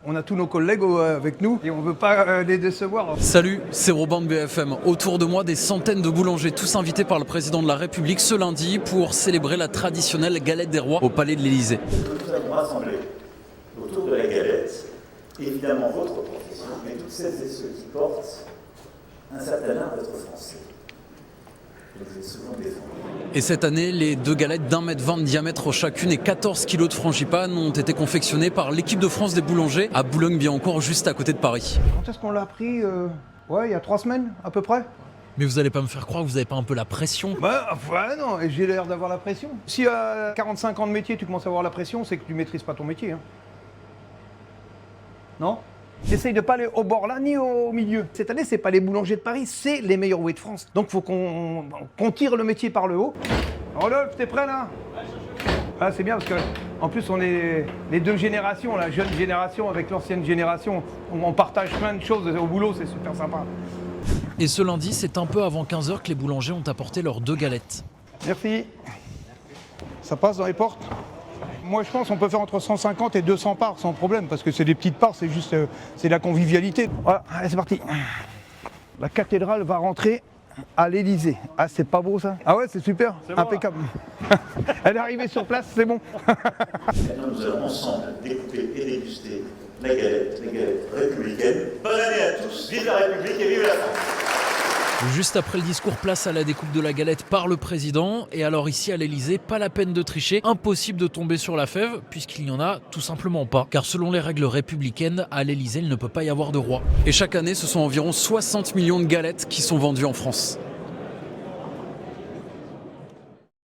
On a tous nos collègues avec nous et on ne veut pas les décevoir. Salut, c'est Robin de BFM. Autour de moi, des centaines de boulangers, tous invités par le président de la République ce lundi pour célébrer la traditionnelle galette des rois au Palais de l'Élysée. Nous avons rassemblé autour de la galette, évidemment votre profession, mais toutes celles et ceux qui portent un certain art d'être français. Et vous êtes souvent défendus. Et cette année, les 2 galettes d'1,20 m de diamètre chacune et 14 kg de frangipane ont été confectionnées par l'équipe de France des boulangers à Boulogne-Billancourt, juste à côté de Paris. Quand est-ce qu'on l'a appris Ouais, il y a 3 semaines à peu près. Mais vous allez pas me faire croire que vous avez pas un peu la pression? Bah ouais, non, et j'ai l'air d'avoir la pression. Si à 45 ans de métier, tu commences à avoir la pression, c'est que tu maîtrises pas ton métier. Hein. Non? J'essaye de pas aller au bord là, ni au milieu. Cette année, c'est pas les boulangers de Paris, c'est les meilleurs ouets de France. Donc faut qu'on tire le métier par le haut. Rodolphe, t'es prêt là? Ah, c'est bien parce que en plus on est les 2 générations, la jeune génération avec l'ancienne génération. On partage plein de choses au boulot, c'est super sympa. Et ce lundi, c'est un peu avant 15 h que les boulangers ont apporté leurs 2 galettes. Merci. Ça passe dans les portes? Moi, je pense qu'on peut faire entre 150 et 200 parts sans problème, parce que c'est des petites parts, c'est juste c'est la convivialité. Voilà, allez, c'est parti. La cathédrale va rentrer à l'Élysée. Ah, c'est pas beau ça? Ah ouais, c'est super, impeccable. Elle est arrivée sur place, c'est bon. Maintenant, nous allons ensemble découper et déguster la galette républicaine. Bonne année à tous, vive la République et vive la France! Juste après le discours, place à la découpe de la galette par le président. Et alors ici à l'Élysée, pas la peine de tricher, impossible de tomber sur la fève, puisqu'il n'y en a tout simplement pas. Car selon les règles républicaines, à l'Élysée, il ne peut pas y avoir de roi. Et chaque année, ce sont environ 60 millions de galettes qui sont vendues en France.